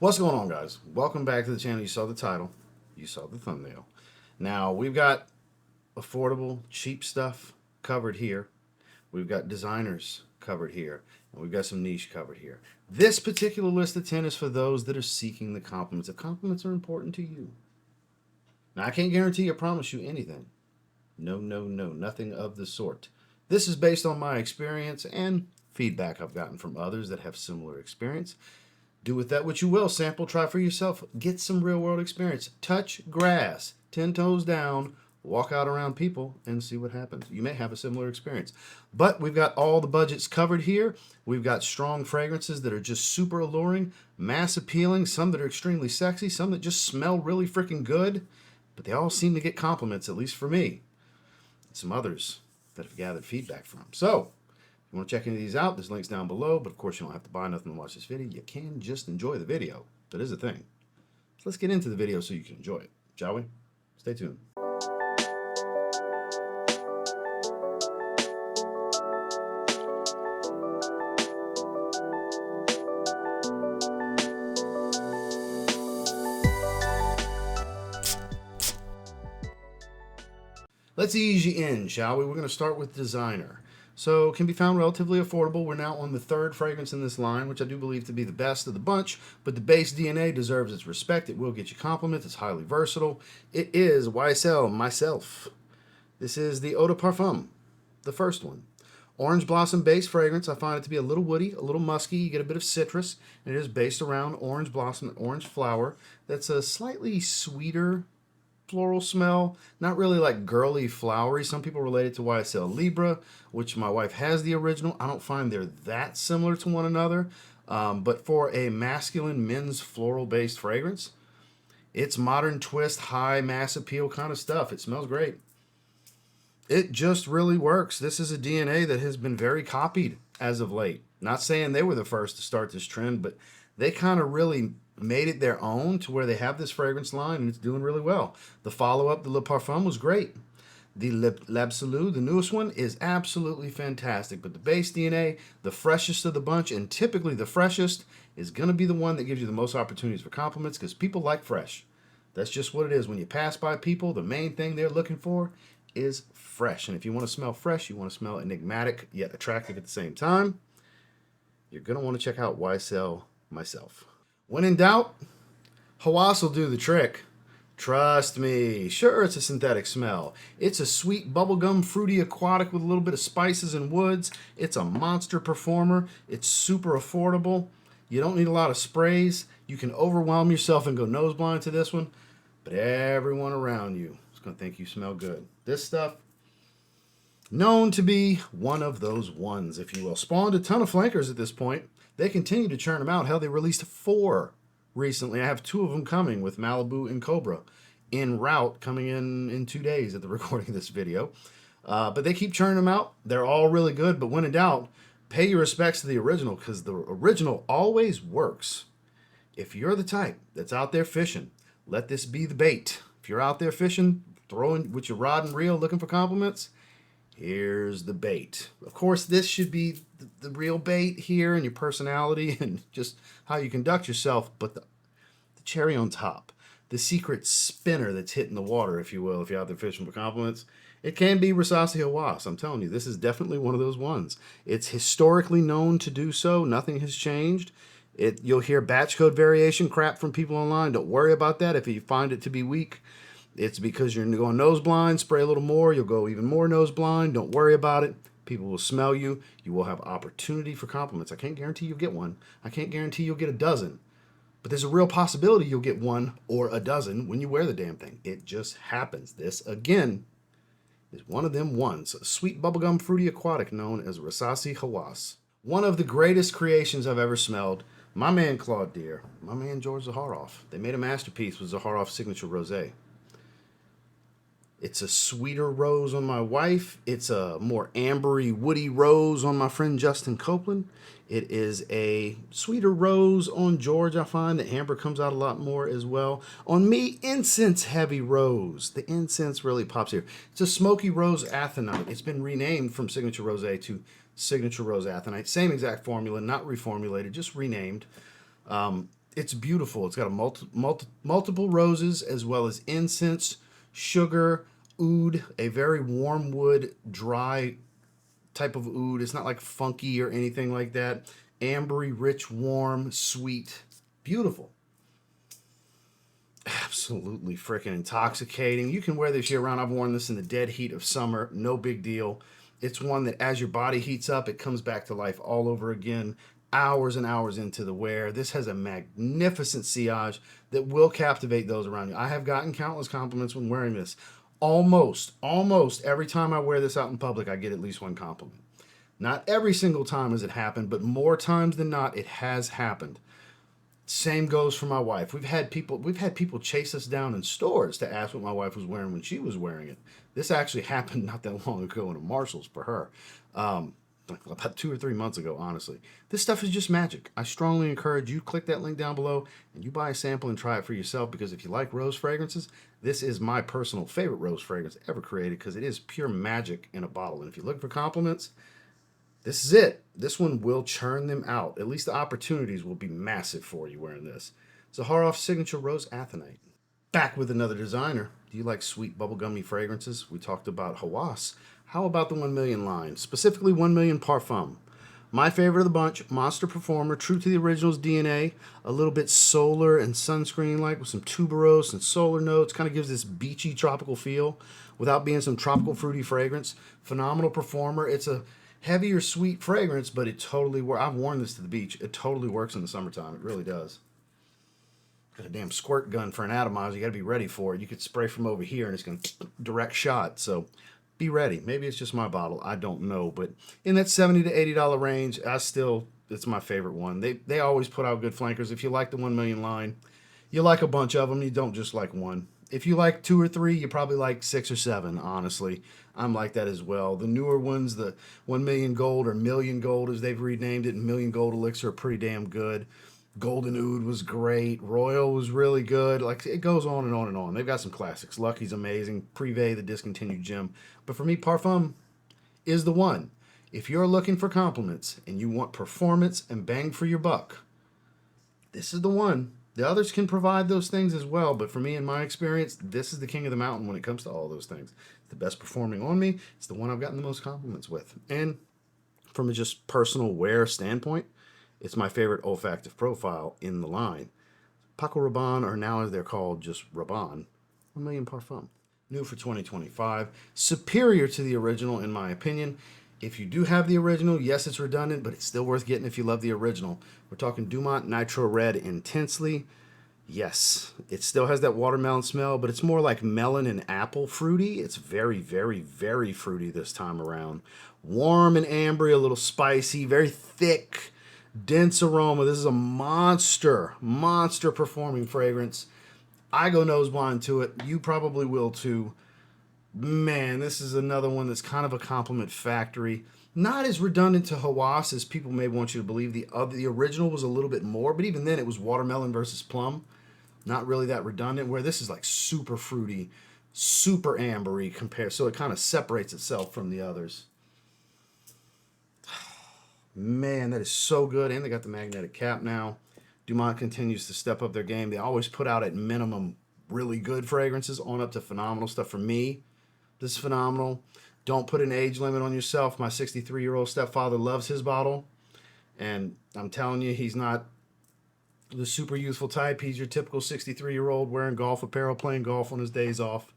What's going on, guys? Welcome back to the channel. You saw the title, you saw the thumbnail. Now we've got affordable, cheap stuff covered here. We've got designers covered here, and we've got some niche covered here. This particular list of 10 is for those that are seeking the compliments. If compliments are important to you. Now, I can't guarantee or promise you anything. No, nothing of the sort. This is based on my experience and feedback I've gotten from others that have similar experience. Do with that what you will. Sample, try for yourself. Get some real world experience. Touch grass, 10 toes down, walk out around people and see what happens. You may have a similar experience. But we've got all the budgets covered here. We've got strong fragrances that are just super alluring, mass appealing, some that are extremely sexy, some that just smell really freaking good. But they all seem to get compliments, at least for me. And some others that have gathered feedback from. So, you want to check any of these out, there's links down below, but of course you don't have to buy nothing to watch this video. You can just enjoy the video. That is a thing. So let's get into the video so you can enjoy it, shall we? Stay tuned. Let's ease you in, shall we? We're going to start with designer. So it can be found relatively affordable. We're now on the third fragrance in this line, which I do believe to be the best of the bunch, but the base DNA deserves its respect. It will get you compliments. It's highly versatile. It is YSL Myslf. This is the Eau de Parfum, the first one. Orange blossom base fragrance. I find it to be a little woody, a little musky. You get a bit of citrus, and it is based around orange blossom, orange flower. That's a slightly sweeter floral smell, not really like girly flowery. Some people relate it to YSL Libra, which my wife has the original. I don't find they're that similar to one another, but for a masculine men's floral based fragrance, it's modern twist, high mass appeal kind of stuff. It smells great. It just really works. This is a DNA that has been very copied as of late. Not saying they were the first to start this trend, but they kind of really made it their own to where they have this fragrance line and it's doing really well. The follow-up, the Le Parfum, was great. The L'Absolu, the newest one, is absolutely fantastic. But the base DNA, the freshest of the bunch, and typically the freshest, is going to be the one that gives you the most opportunities for compliments because people like fresh. That's just what it is. When you pass by people, the main thing they're looking for is fresh. And if you want to smell fresh, you want to smell enigmatic yet attractive at the same time, you're going to want to check out YSL Myslf. When in doubt, Hawas will do the trick. Trust me. Sure, it's a synthetic smell. It's a sweet bubblegum, fruity aquatic with a little bit of spices and woods. It's a monster performer. It's super affordable. You don't need a lot of sprays. You can overwhelm yourself and go nose blind to this one, but everyone around you is going to think you smell good. This stuff, known to be one of those ones, if you will. Spawned a ton of flankers at this point. They continue to churn them out. Hell, they released 4 recently. I have 2 of them coming with Malibu and Cobra en route, coming in 2 days at the recording of this video. But they keep churning them out. They're all really good, but when in doubt, pay your respects to the original because the original always works. If you're the type that's out there fishing, let this be the bait. If you're out there fishing, throwing with your rod and reel looking for compliments, here's the bait. Of course, this should be the real bait here and your personality and just how you conduct yourself. But the cherry on top, the secret spinner that's hitting the water, if you will, if you're out there fishing for compliments, it can be Rasasi Hawas. I'm telling you, this is definitely one of those ones. It's historically known to do so. Nothing has changed. You'll hear batch code variation crap from people online. Don't worry about that if you find it to be weak. It's because you're going nose blind, spray a little more, you'll go even more nose blind. Don't worry about it. People will smell you. You will have opportunity for compliments. I can't guarantee you'll get one. I can't guarantee you'll get a dozen. But there's a real possibility you'll get 1 or a dozen when you wear the damn thing. It just happens. This, again, is one of them ones. A sweet bubblegum fruity aquatic known as Rasasi Hawas. One of the greatest creations I've ever smelled. My man Claude Deer, my man George Zaharoff. They made a masterpiece with Zaharoff's signature rosé. It's a sweeter rose on my wife. It's a more ambery, woody rose on my friend Justin Copeland. It is a sweeter rose on George, I find. The amber comes out a lot more as well. On me, incense-heavy rose. The incense really pops here. It's a smoky rose Athonite. It's been renamed from Signature Rosé to Signature Rose Athonite. Same exact formula, not reformulated, just renamed. It's beautiful. It's got a multiple roses as well as incense, sugar, oud, a very warm wood, dry type of oud. It's not like funky or anything like that. Ambery, rich, warm, sweet. Beautiful. Absolutely freaking intoxicating. You can wear this year round. I've worn this in the dead heat of summer. No big deal. It's one that as your body heats up, it comes back to life all over again. Hours and hours into the wear. This has a magnificent sillage that will captivate those around you. I have gotten countless compliments when wearing this. Almost every time I wear this out in public, I get at least one compliment. Not every single time has it happened, but more times than not, it has happened. Same goes for my wife. We've had people chase us down in stores to ask what my wife was wearing when she was wearing it. This actually happened not that long ago in a Marshall's for her. Like about 2 or 3 months ago, honestly. This stuff is just magic. I strongly encourage you, click that link down below and you buy a sample and try it for yourself, because if you like rose fragrances, this is my personal favorite rose fragrance ever created, because it is pure magic in a bottle. And if you're looking for compliments, this is it. This one will churn them out. At least the opportunities will be massive for you wearing this. Zaharoff Signature Rose Athonite. Back with another designer. Do you like sweet bubblegummy fragrances? We talked about Hawas. How about the 1 million line? Specifically 1 million Parfum. My favorite of the bunch, Monster Performer, true to the original's DNA, a little bit solar and sunscreen-like with some tuberose and solar notes. Kind of gives this beachy tropical feel without being some tropical fruity fragrance. Phenomenal performer. It's a heavier sweet fragrance, but it totally works. I've worn this to the beach. It totally works in the summertime. It really does. Got a damn squirt gun for an atomizer. You got to be ready for it. You could spray from over here and it's going to direct shot. So be ready. Maybe it's just my bottle. I don't know. But in that $70 to $80 range, it's my favorite one. They always put out good flankers. If you like the 1 million line, you like a bunch of them. You don't just like one. If you like 2 or 3, you probably like 6 or 7, honestly. I'm like that as well. The newer ones, the 1 million gold or million gold as they've renamed it, and million gold elixir are pretty damn good. Golden Oud was great. Royal was really good. Like, it goes on and on and on. They've got some classics. Lucky's amazing. Privé, the discontinued gem. But for me, Parfum is the one. If you're looking for compliments and you want performance and bang for your buck, this is the one. The others can provide those things as well, but for me, in my experience, this is the king of the mountain when it comes to all those things. It's the best performing on me. It's the one I've gotten the most compliments with. And from a just personal wear standpoint, it's my favorite olfactive profile in the line. Paco Rabanne, or now as they're called, just Rabanne, 1 million Parfum. New for 2025. Superior to the original, in my opinion. If you do have the original, yes, it's redundant, but it's still worth getting if you love the original. We're talking Dumont Nitro Red Intensely. Yes, it still has that watermelon smell, but it's more like melon and apple fruity. It's very, very, very fruity this time around. Warm and ambery, a little spicy, very thick, dense aroma. This is a monster performing fragrance. I go nose blind to it. You probably will too. Man, this is another one that's kind of a compliment factory. Not as redundant to Hawas as people may want you to believe. The original was a little bit more, but even then it was watermelon versus plum. Not really that redundant, where this is like super fruity, super ambery compared, so it kind of separates itself from the others. Man, that is so good, and they got the magnetic cap now. Dumont continues to step up their game. They always put out at minimum really good fragrances on up to phenomenal stuff. For me, this is phenomenal. Don't put an age limit on yourself. My 63-year-old stepfather loves his bottle, and I'm telling you, he's not the super youthful type. He's your typical 63-year-old wearing golf apparel, playing golf on his days off,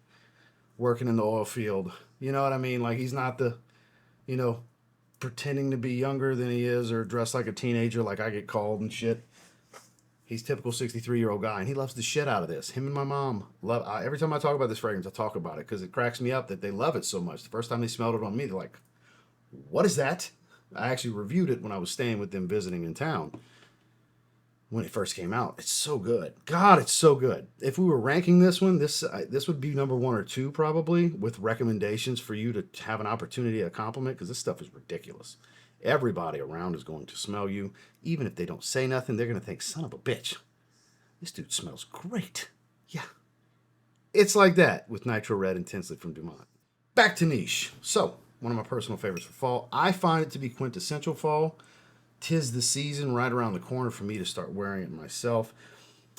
working in the oil field. You know what I mean? Like, he's not the, pretending to be younger than he is or dressed like a teenager like I get called and shit. He's typical 63-year-old guy, and he loves the shit out of this. Him and my mom love. Every time I talk about this fragrance, I talk about it because it cracks me up that they love it so much. The first time they smelled it on me, they're like, "What is that?" I actually reviewed it when I was staying with them visiting in town when it first came out. It's so good. God, it's so good. If we were ranking this one, this would be number 1 or 2 probably, with recommendations for you to have an opportunity to compliment, because this stuff is ridiculous. Everybody around is going to smell you. Even if they don't say nothing, they're going to think, son of a bitch, this dude smells great. Yeah. It's like that with Nitro Red Intensely from Dumont. Back to niche. So, one of my personal favorites for fall. I find it to be quintessential fall. 'tis the season right around the corner for me to start wearing it myself.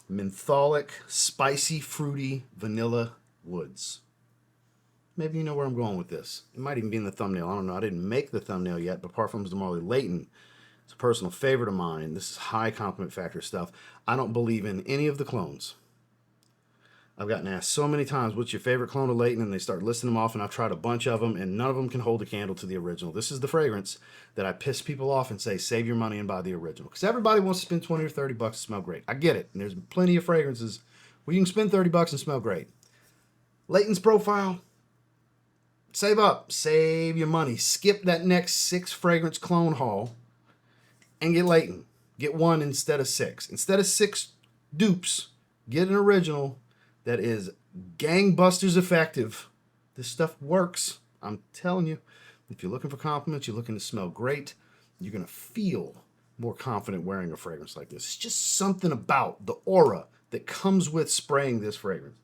Mentholic, spicy, fruity, vanilla woods. Maybe you know where I'm going with this. It might even be in the thumbnail. I don't know. I didn't make the thumbnail yet, but Parfums de Layton. It's a personal favorite of mine. This is high compliment factor stuff. I don't believe in any of the clones. I've gotten asked so many times, what's your favorite clone of Layton? And they start listing them off, and I've tried a bunch of them, and none of them can hold a candle to the original. This is the fragrance that I piss people off and say, save your money and buy the original. Because everybody wants to spend 20 or 30 bucks to smell great. I get it. And there's plenty of fragrances where you can spend 30 bucks and smell great. Layton's profile, save up. Save your money. Skip that next 6 fragrance clone haul and get Layton. Get 1 instead of 6. Instead of 6 dupes, get an original that is gangbusters effective. This stuff works. I'm telling you. If you're looking for compliments, you're looking to smell great, you're going to feel more confident wearing a fragrance like this. It's just something about the aura that comes with spraying this fragrance.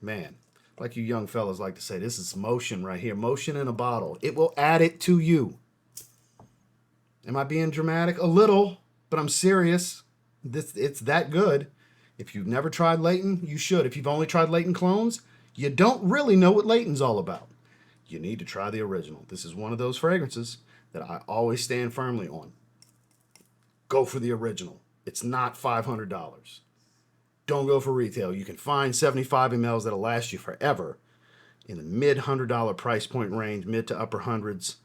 Man, like you young fellas like to say, this is motion right here. Motion in a bottle. It will add it to you. Am I being dramatic? A little, but I'm serious. It's that good. If you've never tried Layton, you should. If you've only tried Layton clones, you don't really know what Layton's all about. You need to try the original. This is one of those fragrances that I always stand firmly on. Go for the original. It's not $500. Don't go for retail. You can find 75 mLs that'll last you forever in the mid-$100 price point range, mid to upper hundreds.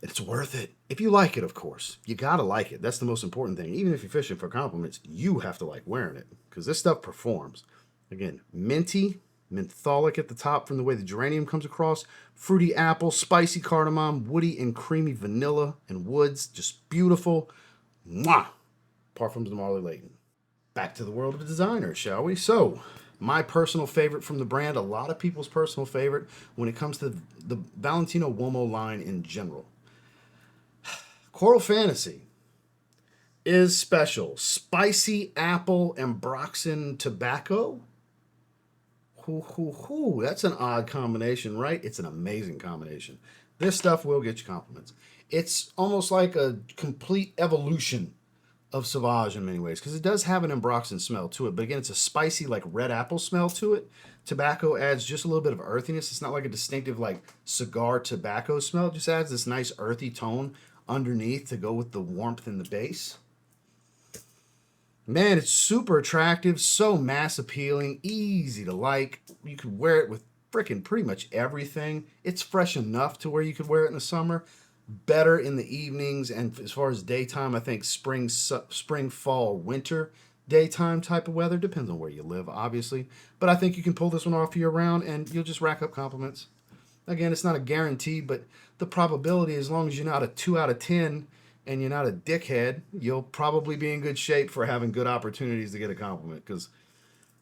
It's worth it. If you like it, of course. You gotta like it. That's the most important thing. Even if you're fishing for compliments, you have to like wearing it because this stuff performs. Again, minty, mentholic at the top from the way the geranium comes across, fruity apple, spicy cardamom, woody and creamy vanilla and woods. Just beautiful. Mwah! Parfums de Layton. Back to the world of the designer, shall we? So, my personal favorite from the brand, a lot of people's personal favorite when it comes to the Valentino Uomo line in general. Coral Fantasy is special. Spicy apple and Ambroxan tobacco. That's an odd combination, right? It's an amazing combination. This stuff will get you compliments. It's almost like a complete evolution of Sauvage in many ways because it does have an Ambroxan smell to it. But again, it's a spicy, like red apple smell to it. Tobacco adds just a little bit of earthiness. It's not like a distinctive, like cigar tobacco smell. It just adds this nice earthy tone underneath to go with the warmth in the base. Man, it's super attractive, so mass appealing, easy to like. You could wear it with freaking pretty much everything. It's fresh enough to where you could wear it in the summer. Better in the evenings, and as far as daytime, I think spring, fall, winter daytime type of weather. Depends on where you live, obviously. But I think you can pull this one off year round, and you'll just rack up compliments. Again, it's not a guarantee, but the probability, as long as you're not a 2 out of 10 and you're not a dickhead, you'll probably be in good shape for having good opportunities to get a compliment. Because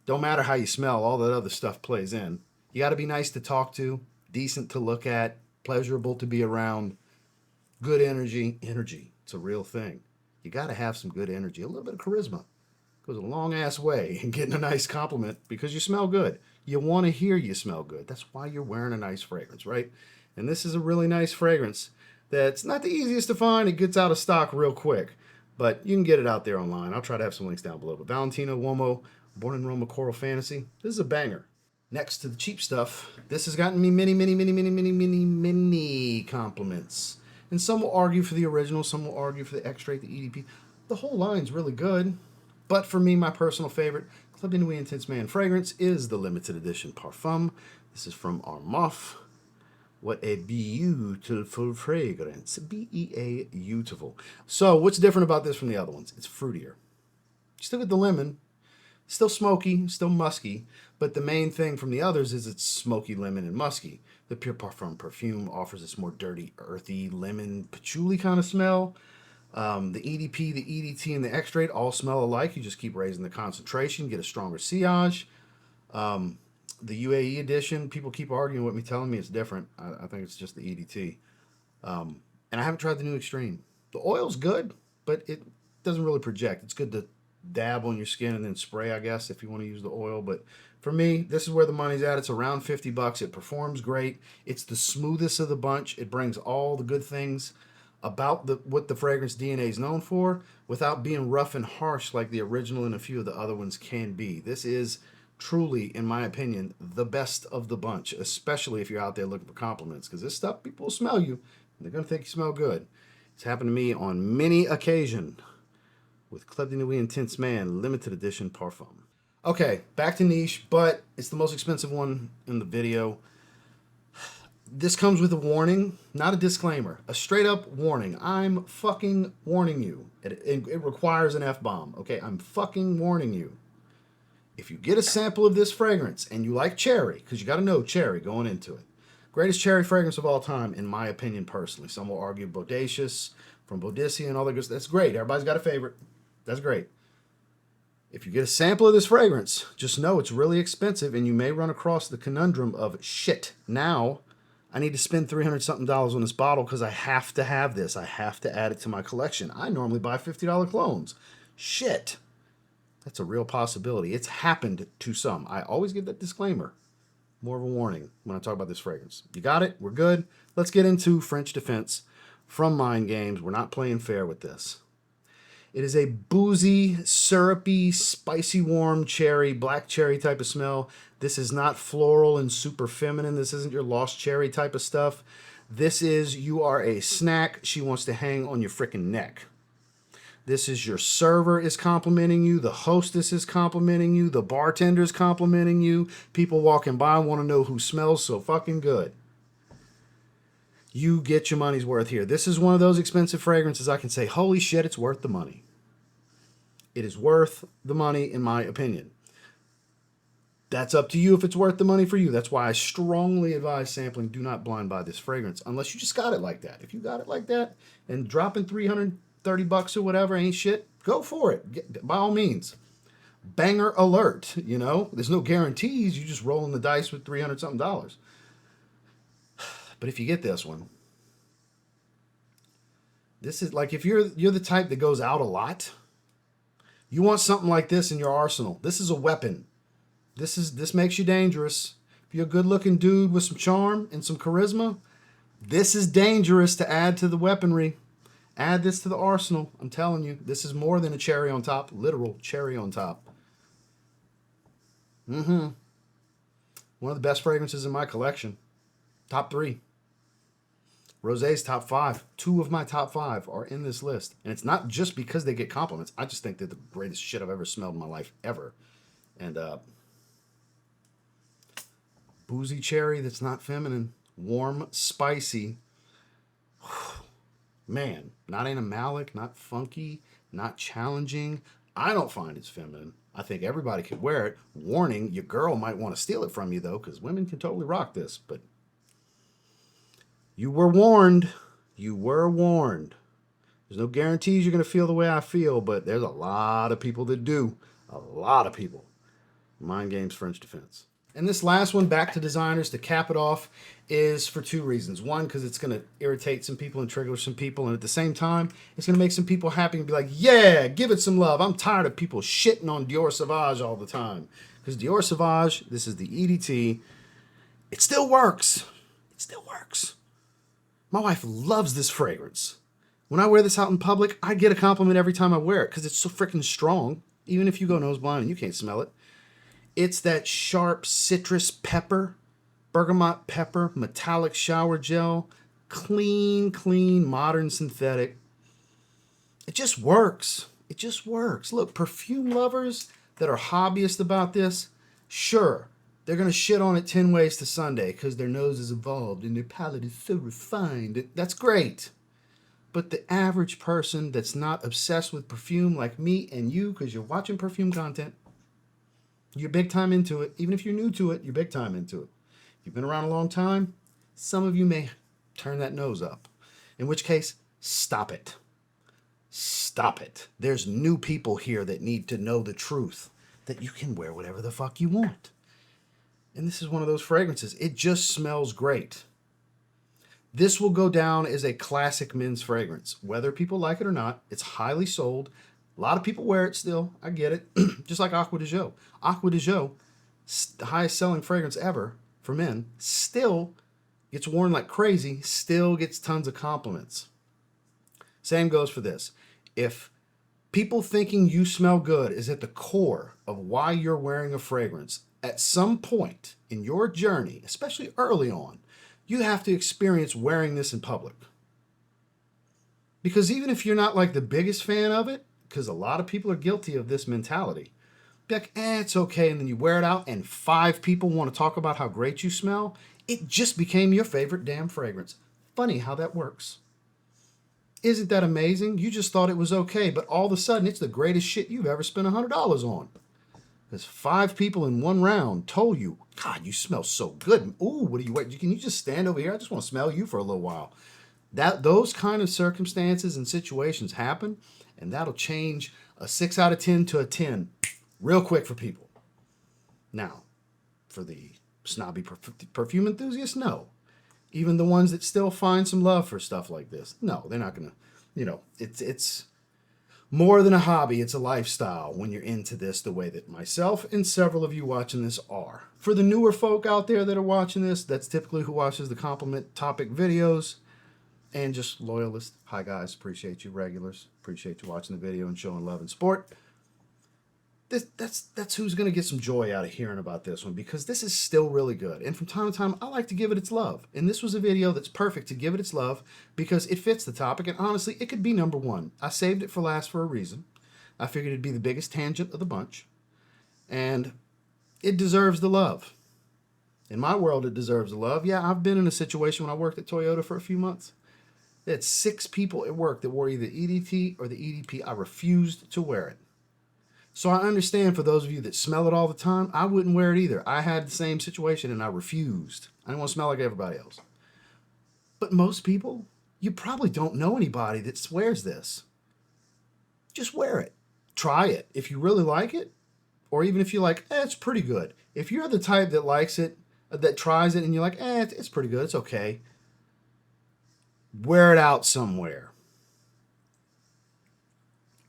don't matter how you smell, all that other stuff plays in. You got to be nice to talk to, decent to look at, pleasurable to be around, good energy. Energy, it's a real thing. You got to have some good energy. A little bit of charisma goes a long-ass way in getting a nice compliment because you smell good. You want to hear you smell good. That's why you're wearing a nice fragrance, right? And this is a really nice fragrance that's not the easiest to find. It gets out of stock real quick, but you can get it out there online. I'll try to have some links down below. But Valentino Uomo, Born in Roma Coral Fantasy, this is a banger. Next to the cheap stuff, this has gotten me many compliments. And some will argue for the original, some will argue for the X-Rate, the EDP. The whole line's really good. But for me, my personal favorite Club de Nuit Intense Man fragrance is the limited edition Parfum. This is from Armaf. What a beautiful fragrance. B-E-A, beautiful. So what's different about this from the other ones? It's fruitier. You still get the lemon. Still smoky, still musky. But the main thing from the others is it's smoky, lemon, and musky. The Pure Parfum perfume offers this more dirty, earthy, lemon, patchouli kind of smell. The EDP, the EDT, and the X-Rate all smell alike. You just keep raising the concentration, get a stronger sillage. The UAE edition, people keep arguing with me, telling me it's different. I think it's just the EDT. And I haven't tried the new Extreme. The oil's good, but it doesn't really project. It's good to dab on your skin and then spray, I guess, if you want to use the oil. But for me, this is where the money's at. It's around 50 bucks. It performs great. It's the smoothest of the bunch. It brings all the good things about what the fragrance DNA is known for without being rough and harsh like the original and a few of the other ones can be. This is truly, in my opinion, the best of the bunch, especially if you're out there looking for compliments, because this stuff, people will smell you, and they're going to think you smell good. It's happened to me on many occasions with Club de Nuit Intense Man limited edition Parfum. Okay, back to niche, but it's the most expensive one in the video. This comes with a warning, not a disclaimer. A straight up warning. I'm fucking warning you. It requires an F-bomb. Okay, I'm fucking warning you. If you get a sample of this fragrance and you like cherry, because you got to know cherry going into it. Greatest cherry fragrance of all time, in my opinion, personally. Some will argue Bodacious from Boudicca and all that good stuff. That's great. Everybody's got a favorite. That's great. If you get a sample of this fragrance, just know it's really expensive and you may run across the conundrum of shit. Now, I need to spend $300-something on this bottle because I have to have this. I have to add it to my collection. I normally buy $50 clones. Shit. That's a real possibility. It's happened to some. I always give that disclaimer. More of a warning when I talk about this fragrance. You got it? We're good. Let's get into French Defense from Mind Games. We're not playing fair with this. It is a boozy, syrupy, spicy, warm cherry, black cherry type of smell. This is not floral and super feminine. This isn't your lost cherry type of stuff. This is, you are a snack. She wants to hang on your freaking neck. This is your server is complimenting you. The hostess is complimenting you. The bartender is complimenting you. People walking by want to know who smells so fucking good. You get your money's worth here. This is one of those expensive fragrances I can say, holy shit, it's worth the money. It is worth the money, in my opinion. That's up to you if it's worth the money for you. That's why I strongly advise sampling. Do not blind buy this fragrance unless you just got it like that. If you got it like that and dropping $330 or whatever ain't shit, go for it. By all means. Banger alert, you know? There's no guarantees. You just rolling the dice with $300-something. But if you get this one, this is like if you're the type that goes out a lot, you want something like this in your arsenal. This is a weapon. This makes you dangerous. If you're a good-looking dude with some charm and some charisma, this is dangerous to add to the weaponry. Add this to the arsenal. I'm telling you, this is more than a cherry on top, literal cherry on top. One of the best fragrances in my collection. Top 3. Rosé's top 5. 2 of my top 5 are in this list. And it's not just because they get compliments. I just think they're the greatest shit I've ever smelled in my life, ever. And boozy cherry that's not feminine. Warm, spicy. Man, not animalic, not funky, not challenging. I don't find it's feminine. I think everybody could wear it. Warning, your girl might want to steal it from you, though, because women can totally rock this, but you were warned. You were warned. There's no guarantees you're going to feel the way I feel, but there's a lot of people that do. A lot of people. Mind Games French Defense. And this last one, back to designers to cap it off, is for 2 reasons. One, because it's going to irritate some people and trigger some people, and at the same time, it's going to make some people happy and be like, yeah, give it some love. I'm tired of people shitting on Dior Sauvage all the time. Because Dior Sauvage, this is the EDT, it still works. It still works. My wife loves this fragrance. When I wear this out in public, I get a compliment every time I wear it because it's so freaking strong. Even if you go nose blind and you can't smell it. It's that sharp citrus pepper, bergamot pepper, metallic shower gel, clean, modern synthetic. It just works. It just works. Look, perfume lovers that are hobbyists about this, sure, they're going to shit on it 10 ways to Sunday because their nose is evolved and their palate is so refined. That's great. But the average person that's not obsessed with perfume like me and you, because you're watching perfume content, you're big time into it. Even if you're new to it, you're big time into it. You've been around a long time, some of you may turn that nose up. In which case, stop it. Stop it. There's new people here that need to know the truth, that you can wear whatever the fuck you want. And this is one of those fragrances. It just smells great. This will go down as a classic men's fragrance. Whether people like it or not, it's highly sold. A lot of people wear it still. I get it. Just like Aqua de Jo. Aqua de Jo, the highest selling fragrance ever for men, still gets worn like crazy, still gets tons of compliments. Same goes for this. If people thinking you smell good is at the core of why you're wearing a fragrance, at some point in your journey, especially early on, you have to experience wearing this in public. Because even if you're not like the biggest fan of it, because a lot of people are guilty of this mentality, be like, it's okay, and then you wear it out and 5 people want to talk about how great you smell, it just became your favorite damn fragrance. Funny how that works. Isn't that amazing? You just thought it was okay, but all of a sudden it's the greatest shit you've ever spent $100 on. Because 5 people in one round told you, God, you smell so good. Ooh, what do you wait? Can you just stand over here? I just want to smell you for a little while. Those kind of circumstances and situations happen, and that'll change a 6 out of 10 to a 10 real quick for people. Now, for the snobby perfume enthusiasts, no. Even the ones that still find some love for stuff like this, no, they're not gonna, it's more than a hobby, it's a lifestyle when you're into this the way that myself and several of you watching this are. For the newer folk out there that are watching this, that's typically who watches the compliment topic videos, and just loyalists. Hi guys, appreciate you. Regulars, appreciate you watching the video and showing love and support. That's who's going to get some joy out of hearing about this one, because this is still really good. And from time to time, I like to give it its love. And this was a video that's perfect to give it its love because it fits the topic. And honestly, it could be number 1. I saved it for last for a reason. I figured it'd be the biggest tangent of the bunch. And it deserves the love. In my world, it deserves the love. Yeah, I've been in a situation when I worked at Toyota for a few months. They had 6 people at work that wore either EDT or the EDP. I refused to wear it. So I understand for those of you that smell it all the time, I wouldn't wear it either. I had the same situation and I refused. I didn't want to smell like everybody else. But most people, you probably don't know anybody that swears this. Just wear it. Try it. If you really like it, or even if you're like, it's pretty good. If you're the type that likes it, that tries it, and you're like, it's pretty good, it's okay, wear it out somewhere.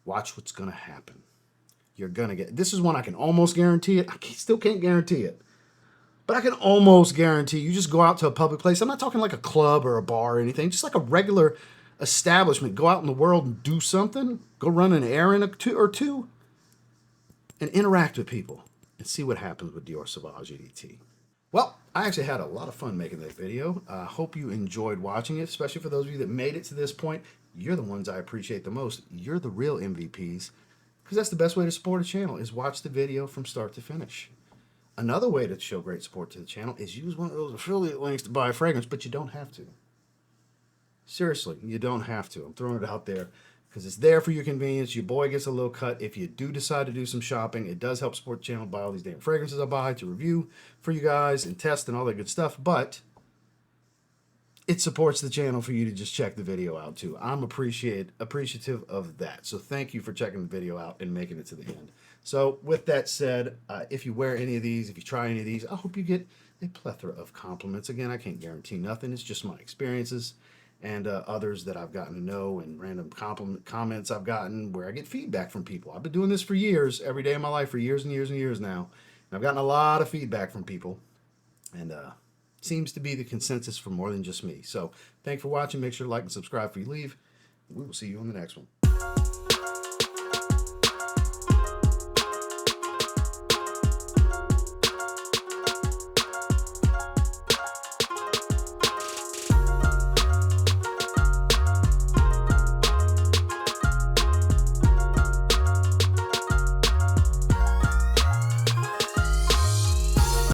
Watch what's going to happen. You're going to get... This is one I can almost guarantee it. Still can't guarantee it. But I can almost guarantee you just go out to a public place. I'm not talking like a club or a bar or anything. Just like a regular establishment. Go out in the world and do something. Go run an errand or two. And interact with people. And see what happens with Dior Sauvage EDT. Well, I actually had a lot of fun making that video. I hope you enjoyed watching it. Especially for those of you that made it to this point. You're the ones I appreciate the most. You're the real MVPs. Because that's the best way to support a channel, is watch the video from start to finish. Another way to show great support to the channel is use one of those affiliate links to buy a fragrance, but you don't have to. Seriously, you don't have to. I'm throwing it out there because it's there for your convenience. Your boy gets a little cut. If you do decide to do some shopping, it does help support the channel, buy all these damn fragrances I buy to review for you guys and test and all that good stuff. But it supports the channel for you to just check the video out too. I'm appreciative of that. So thank you for checking the video out and making it to the end. So with that said, if you wear any of these, if you try any of these, I hope you get a plethora of compliments. Again, I can't guarantee nothing. It's just my experiences and others that I've gotten to know, and random comments I've gotten where I get feedback from people. I've been doing this for years, every day of my life for years and years and years now. And I've gotten a lot of feedback from people. And seems to be the consensus for more than just me. So thanks for watching. Make sure to like and subscribe before you leave. We will see you on the next one.